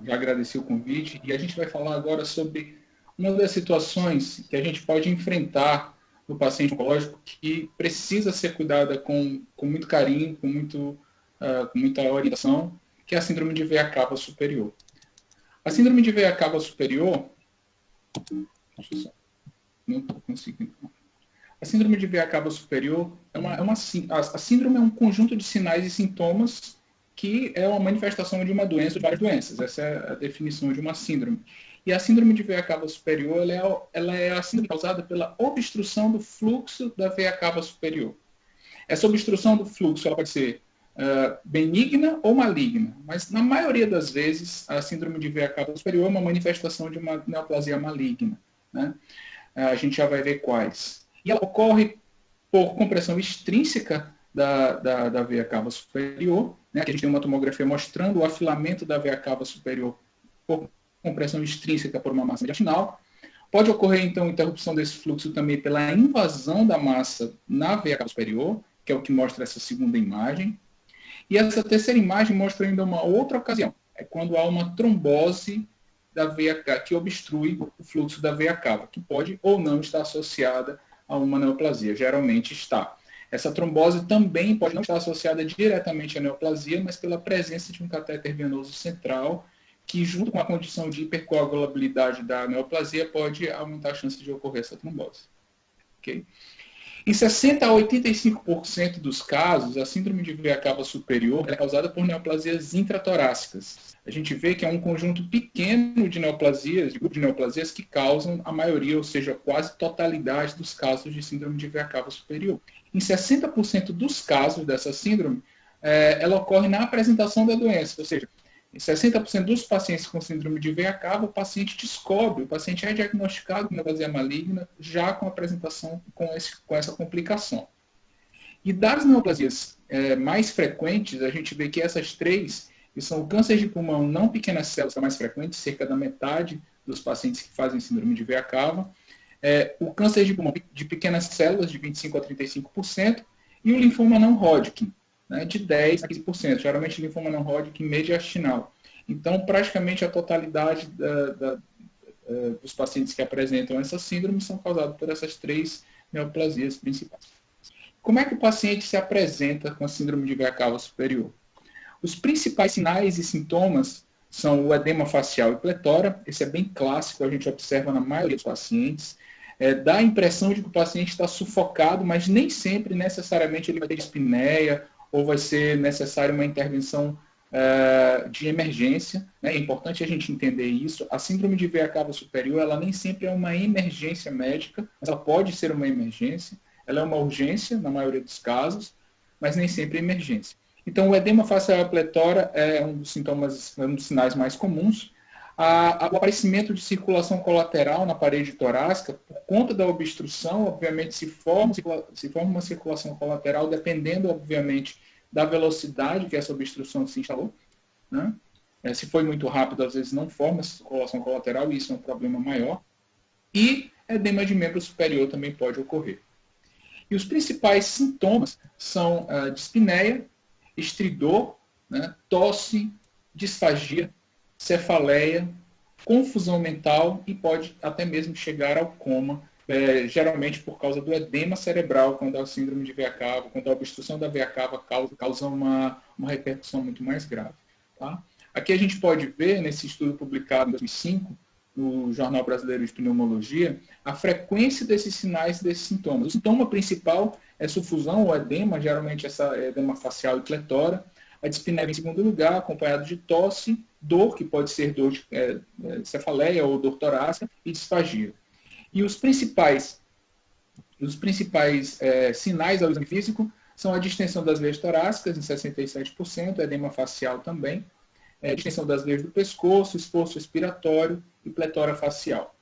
Já agradeci o convite e a gente vai falar agora sobre uma das situações que a gente pode enfrentar no paciente oncológico que precisa ser cuidada com muito carinho, com muita orientação, que é a síndrome de veia cava superior. A síndrome de veia cava superior, deixa eu só, não estou conseguindo. A síndrome de veia cava superior a síndrome é um conjunto de sinais e sintomas que é uma manifestação de uma doença ou de várias doenças. Essa é a definição de uma síndrome. E a síndrome de veia cava superior ela é a síndrome causada pela obstrução do fluxo da veia cava superior. Essa obstrução do fluxo ela pode ser benigna ou maligna, mas na maioria das vezes a síndrome de veia cava superior é uma manifestação de uma neoplasia maligna, né? A gente já vai ver quais. E ela ocorre por compressão extrínseca da veia cava superior, né? Aqui a gente tem uma tomografia mostrando o afilamento da veia cava superior por compressão extrínseca por uma massa mediastinal. Pode ocorrer, então, interrupção desse fluxo também pela invasão da massa na veia cava superior, que é o que mostra essa segunda imagem. E essa terceira imagem mostra ainda uma outra ocasião. É quando há uma trombose da veia cava, que obstrui o fluxo da veia cava, que pode ou não estar associada a uma neoplasia. Geralmente está. Essa trombose também pode não estar associada diretamente à neoplasia, mas pela presença de um catéter venoso central, que junto com a condição de hipercoagulabilidade da neoplasia pode aumentar a chance de ocorrer essa trombose. Okay? Em 60% a 85% dos casos, a síndrome de veia cava superior é causada por neoplasias intratorácicas. A gente vê que é um conjunto pequeno de neoplasias, de grupo de neoplasias, que causam a maioria, ou seja, quase totalidade dos casos de síndrome de veia cava superior. Em 60% dos casos dessa síndrome, ela ocorre na apresentação da doença, ou seja, em 60% dos pacientes com síndrome de veia cava, o paciente descobre, o paciente é diagnosticado com neoplasia maligna já com a apresentação com essa complicação. E das neoplasias mais frequentes, a gente vê que essas três, que são o câncer de pulmão não pequenas células, que é mais frequente, cerca da metade dos pacientes que fazem síndrome de veia cava, o câncer de pulmão de pequenas células, de 25% a 35%, e o linfoma não Hodgkin, né, de 10% a 15%, geralmente linfoma não Hodgkin mediastinal. Então, praticamente a totalidade dos pacientes que apresentam essa síndrome são causados por essas três neoplasias principais. Como é que o paciente se apresenta com a síndrome de veia cava superior? Os principais sinais e sintomas são o edema facial e pletora. Esse é bem clássico, a gente observa na maioria dos pacientes. Dá a impressão de que o paciente está sufocado, mas nem sempre, necessariamente, ele vai ter dispneia ou vai ser necessária uma intervenção de emergência. É importante a gente entender isso. A síndrome de veia cava superior, ela nem sempre é uma emergência médica, mas ela pode ser uma emergência. Ela é uma urgência, na maioria dos casos, mas nem sempre é emergência. Então, o edema facial e pletora é um dos sintomas, um dos sinais mais comuns. O aparecimento de circulação colateral na parede torácica, por conta da obstrução, obviamente se forma uma circulação colateral, dependendo, obviamente, da velocidade que essa obstrução se instalou, né? Se foi muito rápido, às vezes não forma circulação colateral, e isso é um problema maior. E edema de membro superior também pode ocorrer. E os principais sintomas são dispneia, estridor, né, tosse, disfagia, cefaleia, confusão mental e pode até mesmo chegar ao coma, geralmente por causa do edema cerebral, quando a síndrome de veia cava, quando a obstrução da veia cava causa uma repercussão muito mais grave. Tá? Aqui a gente pode ver, nesse estudo publicado em 2005, no Jornal Brasileiro de Pneumologia, a frequência desses sinais e desses sintomas. O sintoma principal é sufusão ou edema, geralmente essa edema facial e pletora. A dispneia em segundo lugar, acompanhado de tosse, dor, que pode ser dor de cefaleia ou dor torácica, e disfagia. E os principais sinais ao exame físico são a distensão das veias torácicas, em 67%, edema facial também, distensão das veias do pescoço, esforço respiratório e pletora facial.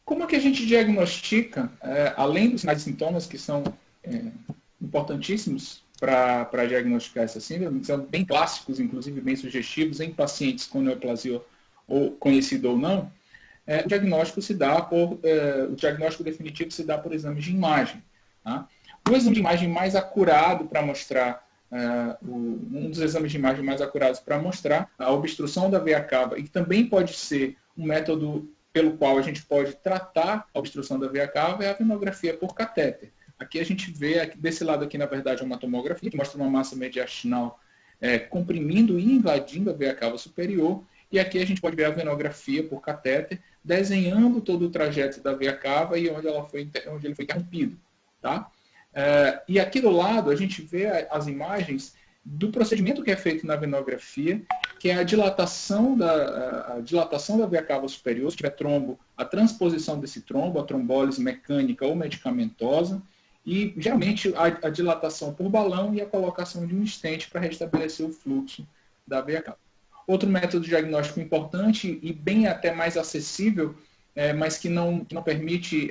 Como é que a gente diagnostica, além dos sinais e sintomas, que são importantíssimos para diagnosticar essa síndrome, que são bem clássicos, inclusive bem sugestivos, em pacientes com neoplasia ou conhecido ou não, o diagnóstico definitivo se dá por exame de imagem. Tá? O exame de imagem mais acurado para mostrar um dos exames de imagem mais acurados para mostrar a obstrução da veia cava, e que também pode ser um método pelo qual a gente pode tratar a obstrução da veia cava, é a venografia por catéter. Aqui a gente vê, desse lado aqui, na verdade, é uma tomografia, que mostra uma massa mediastinal comprimindo e invadindo a veia cava superior, e aqui a gente pode ver a venografia por catéter, desenhando todo o trajeto da veia cava e onde ele foi interrompido. Tá? E aqui do lado a gente vê as imagens do procedimento que é feito na venografia, que é a dilatação da veia cava superior, se tiver trombo, a transposição desse trombo, a trombólise mecânica ou medicamentosa, e geralmente a dilatação por balão e a colocação de um stent para restabelecer o fluxo da veia cava. Outro método diagnóstico importante e bem até mais acessível, mas que não permite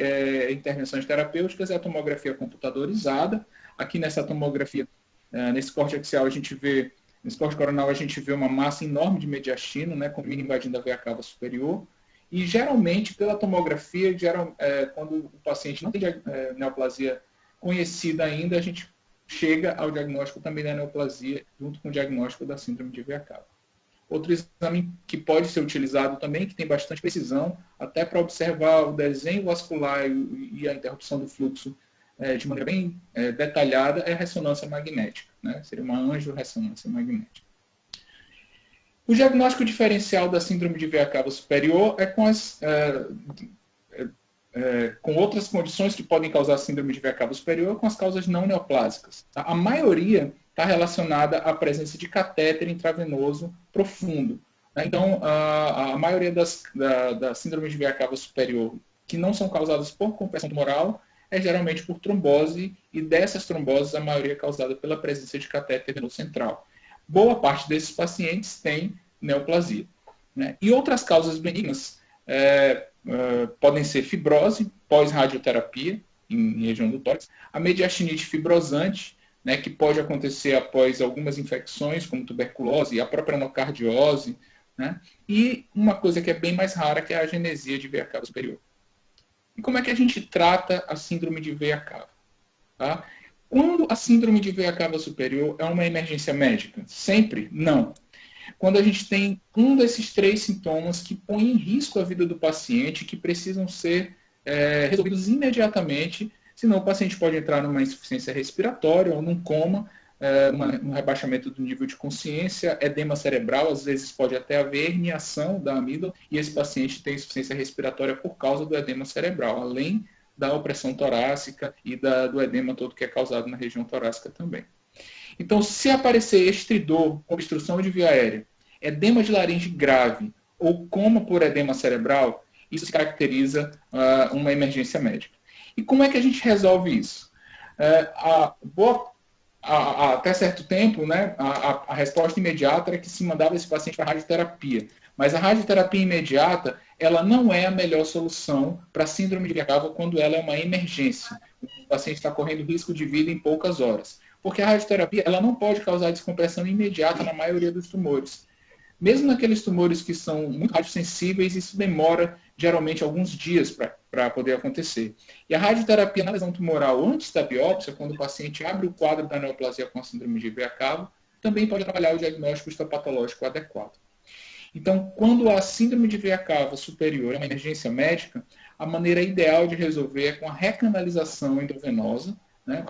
intervenções terapêuticas, é a tomografia computadorizada. Aqui nessa tomografia, nesse corte axial, nesse corte coronal, a gente vê uma massa enorme de mediastino, né, invadindo a veia cava superior. E geralmente, pela tomografia, quando o paciente não tem neoplasia conhecida ainda, a gente chega ao diagnóstico também da neoplasia, junto com o diagnóstico da síndrome de veia cava. Outro exame que pode ser utilizado também, que tem bastante precisão, até para observar o desenho vascular e a interrupção do fluxo de maneira bem detalhada, é a ressonância magnética, né? Seria uma angiorressonância magnética. O diagnóstico diferencial da síndrome de veia cava superior é com outras condições que podem causar síndrome de veia cava superior, com as causas não neoplásicas. Tá? A maioria está relacionada à presença de catéter intravenoso profundo. Né? Então, a maioria da síndrome de veia cava superior, que não são causadas por compressão tumoral, é geralmente por trombose, e dessas tromboses, a maioria é causada pela presença de catéter venoso central. Boa parte desses pacientes tem neoplasia. Né? E outras causas benignas podem ser fibrose, pós-radioterapia, em região do tórax, a mediastinite fibrosante, né, que pode acontecer após algumas infecções, como tuberculose e a própria anocardiose, né, e uma coisa que é bem mais rara, que é a agenesia de veia cava superior. E como é que a gente trata a síndrome de veia cava? Tá? Quando a síndrome de veia cava superior é uma emergência médica? Sempre? Não. Quando a gente tem um desses 3 sintomas que põem em risco a vida do paciente, que precisam ser resolvidos imediatamente, senão o paciente pode entrar numa insuficiência respiratória ou num coma, um rebaixamento do nível de consciência, edema cerebral, às vezes pode até haver herniação da amígdala, e esse paciente tem insuficiência respiratória por causa do edema cerebral, além da opressão torácica e do edema todo que é causado na região torácica também. Então, se aparecer estridor, obstrução de via aérea, edema de laringe grave ou coma por edema cerebral, isso se caracteriza uma emergência médica. E como é que a gente resolve isso? Até certo tempo, né, a resposta imediata era que se mandava esse paciente para radioterapia. Mas a radioterapia imediata, ela não é a melhor solução para a síndrome de veia cava quando ela é uma emergência. O paciente está correndo risco de vida em poucas horas. Porque a radioterapia ela não pode causar descompressão imediata na maioria dos tumores. Mesmo naqueles tumores que são muito radiosensíveis, isso demora geralmente alguns dias para poder acontecer. E a radioterapia na lesão tumoral antes da biópsia, quando o paciente abre o quadro da neoplasia com a síndrome de veia cava, também pode atrapalhar o diagnóstico histopatológico adequado. Então, quando a síndrome de veia cava superior é uma emergência médica, a maneira ideal de resolver é com a recanalização endovenosa, né,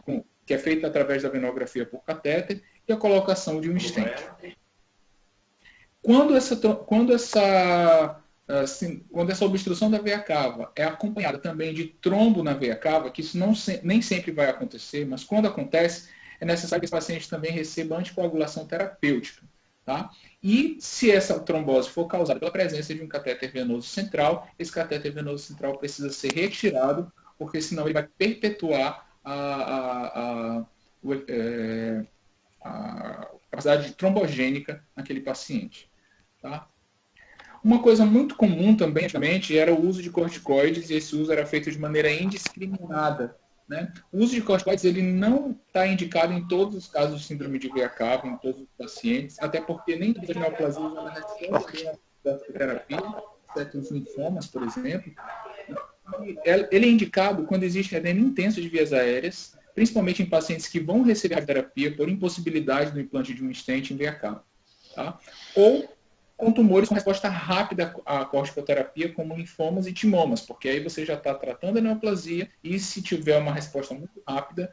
que é feita através da venografia por catéter, e a colocação de um stent. Quando essa obstrução da veia cava é acompanhada também de trombo na veia cava, que isso nem sempre vai acontecer, mas quando acontece, é necessário que esse paciente também receba anticoagulação terapêutica. Tá? E se essa trombose for causada pela presença de um catéter venoso central, esse catéter venoso central precisa ser retirado, porque senão ele vai perpetuar a capacidade trombogênica naquele paciente. Tá? Uma coisa muito comum também, antigamente, era o uso de corticoides, e esse uso era feito de maneira indiscriminada. Né? O uso de corticoides ele não está indicado em todos os casos de síndrome de veia cava, em todos os pacientes, até porque nem todas as neoplasias respondem da terapia, certos linfomas, por exemplo. Ele é indicado quando existe edema intenso de vias aéreas, principalmente em pacientes que vão receber radioterapia por impossibilidade do implante de um stent em veia cava. Tá? Ou com tumores com resposta rápida à corticoterapia, como linfomas e timomas, porque aí você já está tratando a neoplasia e se tiver uma resposta muito rápida,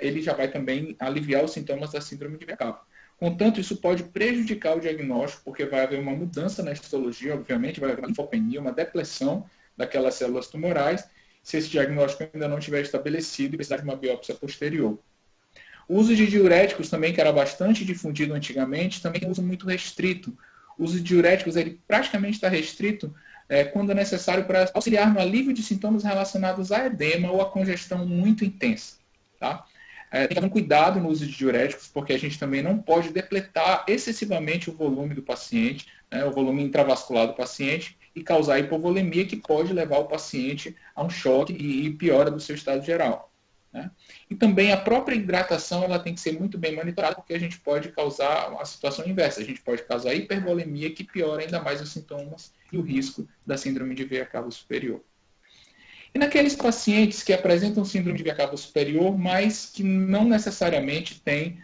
ele já vai também aliviar os sintomas da síndrome de veia cava. Contanto, isso pode prejudicar o diagnóstico, porque vai haver uma mudança na histologia, obviamente, vai haver uma linfopenia, uma depressão daquelas células tumorais, se esse diagnóstico ainda não estiver estabelecido e precisar de uma biópsia posterior. O uso de diuréticos também, que era bastante difundido antigamente, também é um uso muito restrito. O uso de diuréticos ele praticamente está restrito quando é necessário para auxiliar no alívio de sintomas relacionados a edema ou a congestão muito intensa. Tá? Tem que haver um cuidado no uso de diuréticos, porque a gente também não pode depletar excessivamente o volume do paciente, o volume intravascular do paciente, e causar hipovolemia, que pode levar o paciente a um choque e piora do seu estado geral. Né? E também a própria hidratação ela tem que ser muito bem monitorada, porque a gente pode causar a situação inversa. A gente pode causar hipervolemia, que piora ainda mais os sintomas e o risco da síndrome de veia cava superior. E naqueles pacientes que apresentam síndrome de veia cava superior, mas que não necessariamente têm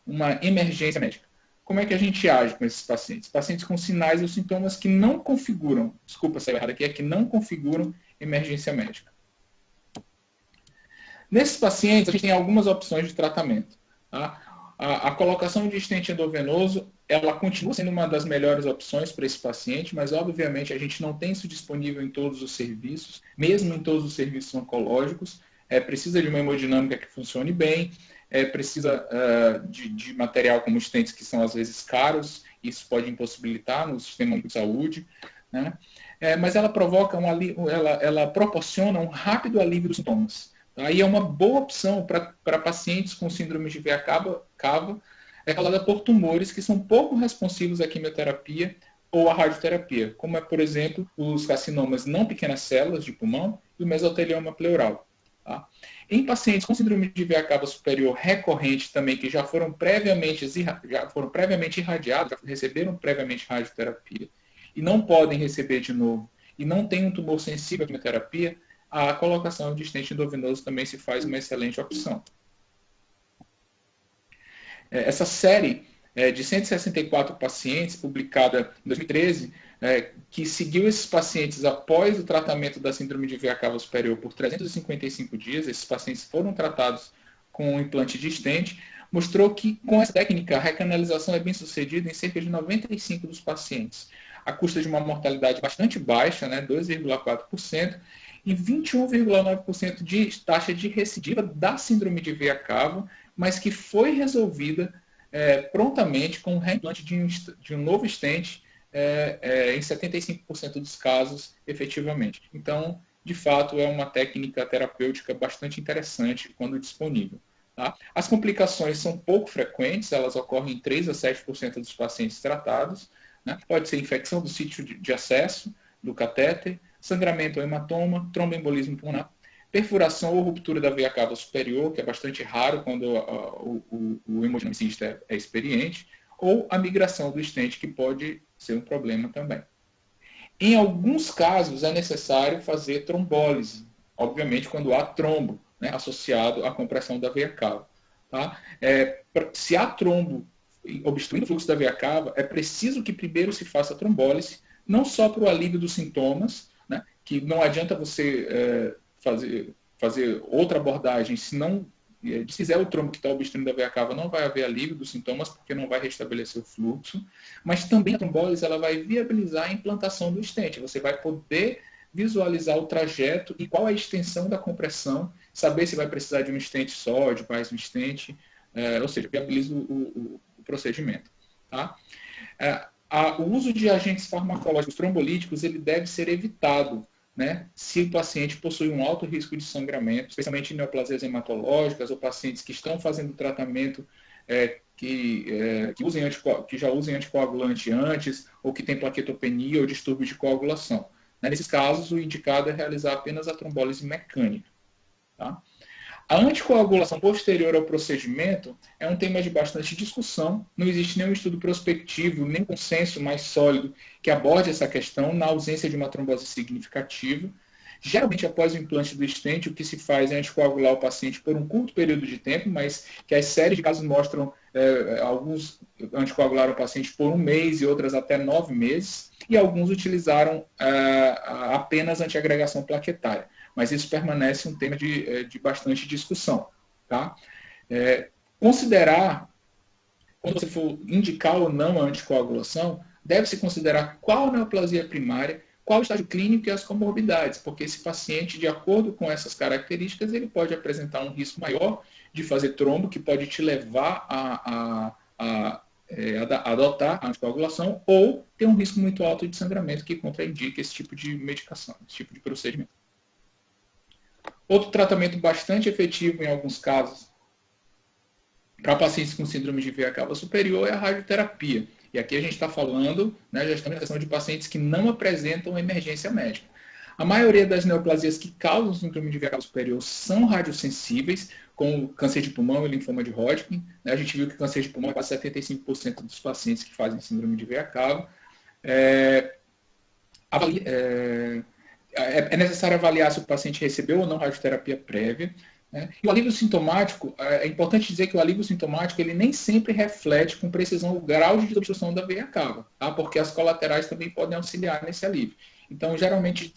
uma emergência médica. Como é que a gente age com esses pacientes? Pacientes com sinais ou sintomas que não configuram, desculpa, saiu errado aqui, que não configuram emergência médica. Nesses pacientes, a gente tem algumas opções de tratamento. Tá? A colocação de stent endovenoso, ela continua sendo uma das melhores opções para esse paciente, mas obviamente a gente não tem isso disponível em todos os serviços, mesmo em todos os serviços oncológicos. Precisa de uma hemodinâmica que funcione bem, precisa de material como stents que são às vezes caros, isso pode impossibilitar no sistema de saúde, né? Mas ela provoca ela proporciona um rápido alívio dos sintomas. Aí é uma boa opção para pacientes com síndrome de veia cava, causada por tumores que são pouco responsivos à quimioterapia ou à radioterapia, como por exemplo, os carcinomas não pequenas células de pulmão e o mesotelioma pleural. Tá? Em pacientes com síndrome de veia cava superior recorrente também, que já foram previamente irradiados, já receberam previamente radioterapia e não podem receber de novo, e não tem um tumor sensível à quimioterapia, a colocação de stent endovenoso também se faz uma excelente opção. Essa série de 164 pacientes, publicada em 2013, que seguiu esses pacientes após o tratamento da síndrome de veia cava superior por 355 dias, esses pacientes foram tratados com um implante de stent, mostrou que com essa técnica a recanalização é bem sucedida em cerca de 95% dos pacientes, à custa de uma mortalidade bastante baixa, 2,4%, e 21,9% de taxa de recidiva da síndrome de veia cava, mas que foi resolvida prontamente com o reimplante de um novo stent em 75% dos casos, efetivamente. Então, de fato, é uma técnica terapêutica bastante interessante quando disponível. Tá? As complicações são pouco frequentes, elas ocorrem em 3 a 7% dos pacientes tratados. Né? Pode ser infecção do sítio de acesso do catéter, sangramento ou hematoma, tromboembolismo pulmonar, perfuração ou ruptura da veia cava superior, que é bastante raro quando o hemodinamicista é experiente, ou a migração do stent, que pode ser um problema também. Em alguns casos é necessário fazer trombólise, obviamente quando há trombo associado à compressão da veia cava. Tá? Se há trombo obstruindo o fluxo da veia cava, é preciso que primeiro se faça a trombólise, não só para o alívio dos sintomas, que não adianta você fazer outra abordagem, se não desfizer o trombo que está obstruindo a veia cava, não vai haver alívio dos sintomas, porque não vai restabelecer o fluxo, mas também a trombólise ela vai viabilizar a implantação do stent. Você vai poder visualizar o trajeto e qual é a extensão da compressão, saber se vai precisar de um stent só, de mais um stent, ou seja, viabiliza o procedimento. Tá? O uso de agentes farmacológicos trombolíticos ele deve ser evitado, se o paciente possui um alto risco de sangramento, especialmente em neoplasias hematológicas ou pacientes que estão fazendo tratamento que já usem anticoagulante antes ou que tem plaquetopenia ou distúrbio de coagulação. Nesses casos, o indicado é realizar apenas a trombólise mecânica. Tá? A anticoagulação posterior ao procedimento é um tema de bastante discussão. Não existe nenhum estudo prospectivo, nem consenso mais sólido que aborde essa questão na ausência de uma trombose significativa. Geralmente, após o implante do stent, o que se faz é anticoagular o paciente por um curto período de tempo, mas que as séries de casos mostram, alguns anticoagularam o paciente por 1 mês e outras até 9 meses, e alguns utilizaram apenas antiagregação plaquetária. Mas isso permanece um tema de bastante discussão. Tá? Considerar, quando você for indicar ou não a anticoagulação, deve-se considerar qual neoplasia primária, qual o estágio clínico e as comorbidades, porque esse paciente, de acordo com essas características, ele pode apresentar um risco maior de fazer trombo, que pode te levar a adotar a anticoagulação, ou ter um risco muito alto de sangramento que contraindica esse tipo de medicação, esse tipo de procedimento. Outro tratamento bastante efetivo em alguns casos para pacientes com síndrome de veia cava superior é a radioterapia. E aqui a gente está falando, né, já estamos na questão de pacientes que não apresentam emergência médica. A maioria das neoplasias que causam síndrome de veia cava superior são radiosensíveis, como câncer de pulmão e linfoma de Hodgkin. A gente viu que câncer de pulmão é quase 75% dos pacientes que fazem síndrome de veia cava. É necessário avaliar se o paciente recebeu ou não radioterapia prévia. E o alívio sintomático, é importante dizer que o alívio sintomático ele nem sempre reflete com precisão o grau de desobstrução da veia cava, tá? Porque as colaterais também podem auxiliar nesse alívio. Então, geralmente,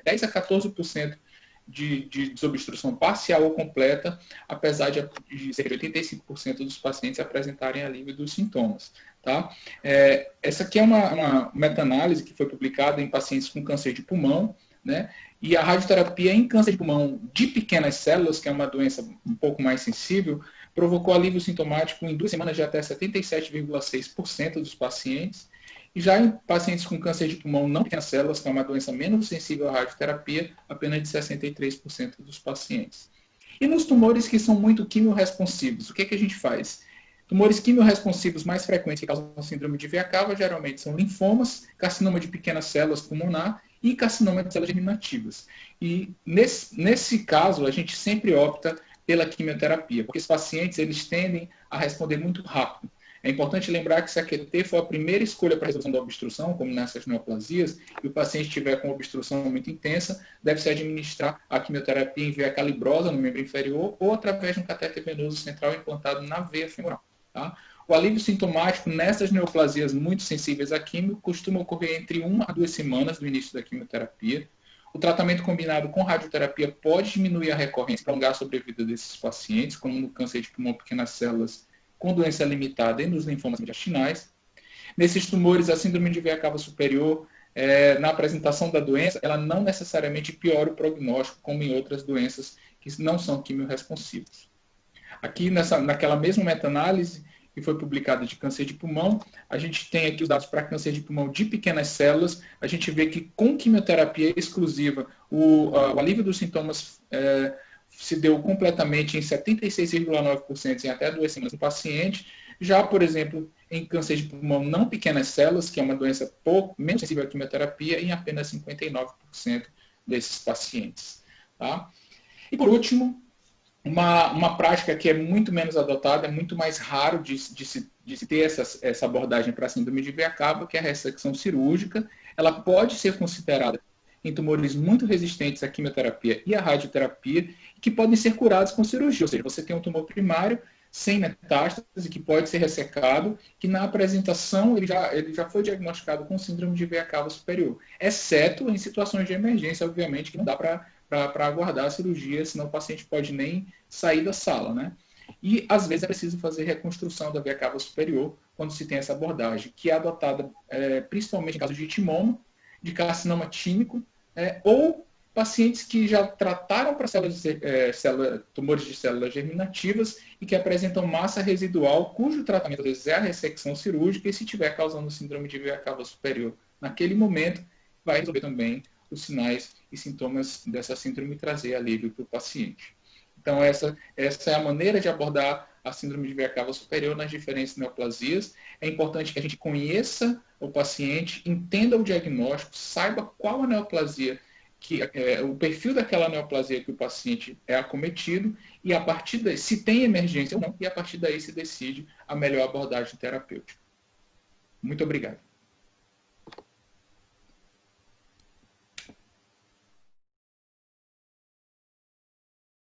10 a 14% de desobstrução parcial ou completa, apesar de cerca de 85% dos pacientes apresentarem alívio dos sintomas. Tá? Essa aqui é uma meta-análise que foi publicada em pacientes com câncer de pulmão, né? E a radioterapia em câncer de pulmão de pequenas células, que é uma doença um pouco mais sensível, provocou alívio sintomático em 2 semanas de até 77,6% dos pacientes. E já em pacientes com câncer de pulmão não pequenas células, que é uma doença menos sensível à radioterapia, apenas de 63% dos pacientes. E nos tumores que são muito quimiorresponsivos, o que a gente faz? Tumores quimiorresponsivos mais frequentes que causam síndrome de veia cava geralmente são linfomas, carcinoma de pequenas células pulmonar e carcinoma de células germinativas. E nesse caso, a gente sempre opta pela quimioterapia, porque os pacientes eles tendem a responder muito rápido. É importante lembrar que se a QT for a primeira escolha para a resolução da obstrução, como nessas neoplasias, e o paciente estiver com obstrução muito intensa, deve-se administrar a quimioterapia em veia calibrosa, no membro inferior, ou através de um catéter venoso central implantado na veia femoral. Tá? O alívio sintomático nessas neoplasias muito sensíveis à químio costuma ocorrer entre 1 a 2 semanas do início da quimioterapia. O tratamento combinado com radioterapia pode diminuir a recorrência e prolongar a sobrevida desses pacientes, como no câncer de pulmão pequenas células com doença limitada e nos linfomas mediastinais. Nesses tumores, a síndrome de veia cava superior, na apresentação da doença, ela não necessariamente piora o prognóstico, como em outras doenças que não são quimiorresponsivas. Aqui, naquela mesma meta-análise, que foi publicada de câncer de pulmão, a gente tem aqui os dados para câncer de pulmão de pequenas células, a gente vê que com quimioterapia exclusiva, o alívio dos sintomas se deu completamente em 76,9% em até 2 semanas no paciente. Já, por exemplo, em câncer de pulmão não pequenas células, que é uma doença menos sensível à quimioterapia, em apenas 59% desses pacientes. Tá? E, por último, uma prática que é muito menos adotada, é muito mais raro de se ter essa abordagem para a síndrome de veia cava, que é a ressecção cirúrgica. Ela pode ser considerada em tumores muito resistentes à quimioterapia e à radioterapia, que podem ser curados com cirurgia. Ou seja, você tem um tumor primário sem metástase, que pode ser ressecado, que na apresentação ele já foi diagnosticado com síndrome de veia cava superior. Exceto em situações de emergência, obviamente, que não dá para aguardar a cirurgia, senão o paciente pode nem sair da sala, né? E, às vezes, é preciso fazer reconstrução da veia cava superior quando se tem essa abordagem, que é adotada principalmente em casos de timoma, de carcinoma tímico, ou pacientes que já trataram para tumores de células germinativas e que apresentam massa residual, cujo tratamento às vezes é a ressecção cirúrgica, e se estiver causando síndrome de veia cava superior naquele momento, vai resolver também os sinais e sintomas dessa síndrome e trazer alívio para o paciente. Então, essa é a maneira de abordar a síndrome de veia cava superior nas diferentes neoplasias. É importante que a gente conheça o paciente, entenda o diagnóstico, saiba qual a neoplasia, o perfil daquela neoplasia que o paciente é acometido, e a partir daí, se tem emergência ou não, e a partir daí se decide a melhor abordagem terapêutica. Muito obrigado.